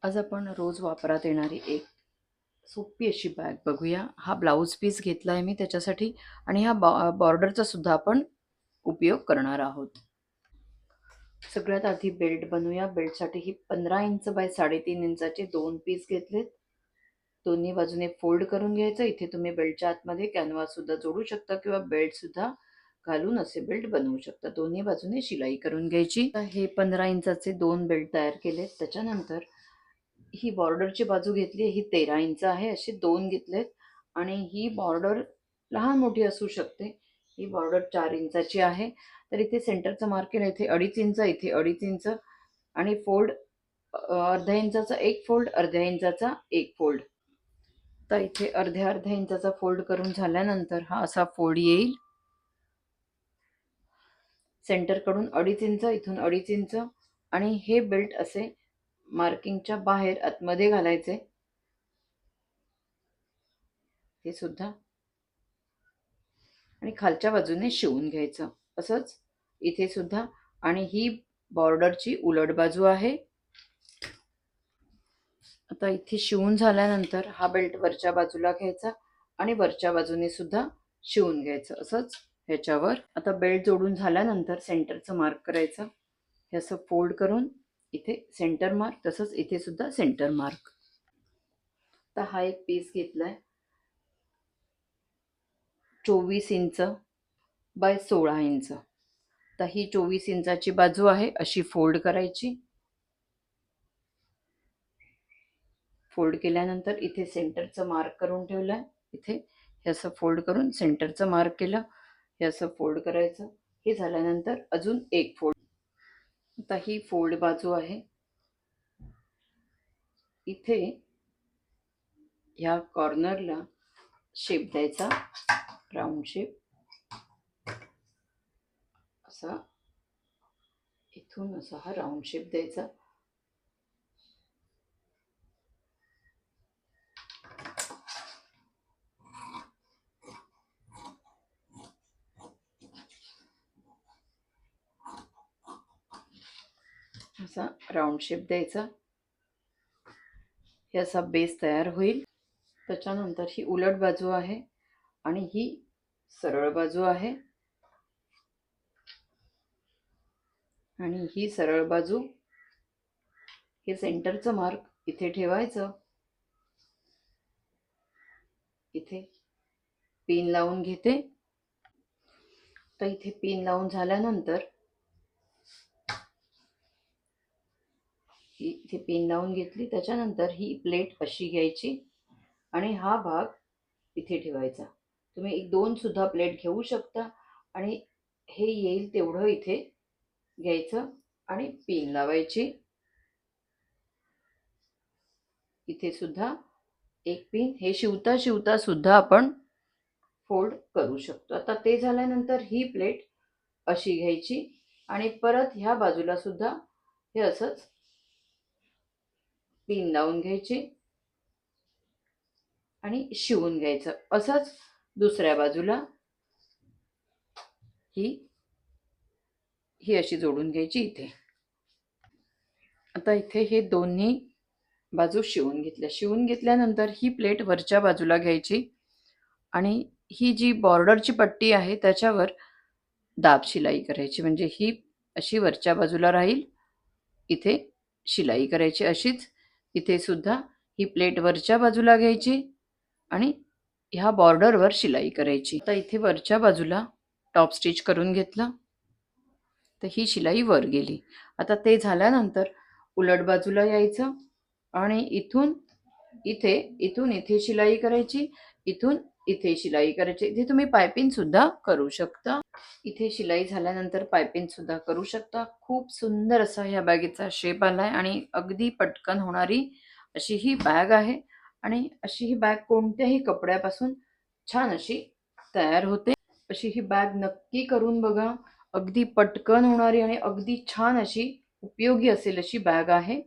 आज आपण रोज वापरात येणारी एक सोपी अशी बॅग बघूया. हा ब्लाऊज पीस घेतला आहे मी त्याच्यासाठी आणि ह्या बॉर्डरचा सुद्धा आपण उपयोग करणार आहोत. सगळ्यात आधी बेल्ट बनवूया. बेल्टसाठी ही 15 इंच बाय 3.5 इंचाचे 2 पीस घेतलेत. दोन्ही बाजूने फोल्ड करून घ्यायचं. इथे तुम्ही बेल्टच्या आतमध्ये कॅनव्हास सुद्धा जोडू शकता किंवा बेल्ट सुद्धा घालून असे बेल्ट बनवू शकता. दोन्ही बाजूने शिलाई करून घ्यायची. हे 15 इंचाचे 2 बेल्ट तयार केलेत. त्याच्यानंतर ही बॉर्डरची बाजू घेतली, ही 13 इंच आहे. असे 2 घेतलेत आणि ही बॉर्डर लहान मोठी असू शकते. ही बॉर्डर 4 इंचाची आहे. तर इथे सेंटरचं मार्क केलं, इथे 2.5 इंच, इथे 2.5 इंच आणि फोल्ड अर्ध्या इंचाचा एक फोल्ड, अर्ध्या इंचाचा एक फोल्ड. तर इथे अर्ध्या इंचाचा फोल्ड करून झाल्यानंतर हा असा फोल्ड येईल. सेंटरकडून 2.5 इंच, इथून 2.5 इंच आणि हे बेल्ट असे मार्किंगच्या बाहेर आतमध्ये घालायचे. हे सुद्धा आणि खालच्या बाजूने शिवून घ्यायचं. असंच इथे सुद्धा. आणि ही बॉर्डरची उलट बाजू आहे. आता इथे शिवून झाल्यानंतर हा बेल्ट वरच्या बाजूला घ्यायचा आणि वरच्या बाजूने सुद्धा शिवून घ्यायचं. असंच ह्याच्यावर. आता बेल्ट जोडून झाल्यानंतर सेंटरचं मार्क करायचं. हे असं फोल्ड करून इथे सेंटर मार्क, तसंच इथे सुद्धा सेंटर मार्क. आता हा एक पीस घेतलाय 24 इंच बाय 16 इंच. तर ही 24 इंचाची बाजू आहे. अशी फोल्ड करायची. फोल्ड केल्यानंतर इथे सेंटरचं मार्क करून ठेवलंय. इथे हे असं फोल्ड करून सेंटरचं मार्क केलं. हे असं फोल्ड करायचं. हे झाल्यानंतर अजून एक फोल्ड. आता ही फोल्ड बाजू आहे. इथे ह्या कॉर्नरला शेप द्यायचा, राऊंड शेप असा. इथून असा हा राऊंड शेप द्यायचा. असा राऊंड शेप द्यायचा. हे असा बेस तयार होईल. त्याच्यानंतर ही उलट बाजू आहे आणि ही सरळ बाजू आहे. आणि ही सरळ बाजू, हे सेंटरचं मार्क इथे ठेवायचं. इथे पिन लावून घेते. तर इथे पिन लावून झाल्यानंतर इथे पिन लावून घेतली. त्याच्यानंतर ही प्लेट अशी घ्यायची आणि हा भाग इथे ठेवायचा. तुम्ही 1-2 सुद्धा प्लेट घेऊ शकता आणि हे येईल तेवढं इथे घ्यायचं आणि पिन लावायची. इथे सुद्धा एक पिन. हे शिवता शिवता सुद्धा आपण फोल्ड करू शकतो. आता ते झाल्यानंतर ही प्लेट अशी घ्यायची आणि परत ह्या बाजूला सुद्धा हे असंच पिन लावून घ्यायची आणि शिवून घ्यायचं. असंच दुसऱ्या बाजूला ही अशी जोडून घ्यायची इथे. आता इथे हे दोन्ही बाजू शिवून घेतल्या. शिवून घेतल्यानंतर ही प्लेट वरच्या बाजूला घ्यायची आणि ही जी बॉर्डरची पट्टी आहे त्याच्यावर दाब शिलाई करायची. म्हणजे ही अशी वरच्या बाजूला राहील. इथे शिलाई करायची अशीच. इथे सुद्धा ही प्लेट वरच्या बाजूला घ्यायची आणि ह्या बॉर्डरवर शिलाई करायची. आता इथे वरच्या बाजूला टॉप स्टिच करून घेतलं तर ही शिलाई वर गेली. आता ते झाल्यानंतर उलट बाजूला यायचं आणि इथून इथे शिलाई करायची. इथून इथे शिलाई करायची. इथे तुम्ही पायपिंग सुद्धा करू शकता. इथे शिलाई झाल्यानंतर पायपिंग सुद्धा करू शकता. खूप सुंदर असा ह्या बॅगेचा शेप आलाय आणि अगदी पटकन होणारी अशी ही बॅग आहे. आणि अशी ही बॅग कोणत्याही कपड्यापासून छान अशी तयार होते. अशी ही बॅग नक्की करून बघा. अगदी पटकन होणारी आणि अगदी छान अशी उपयोगी असेल अशी बॅग आहे.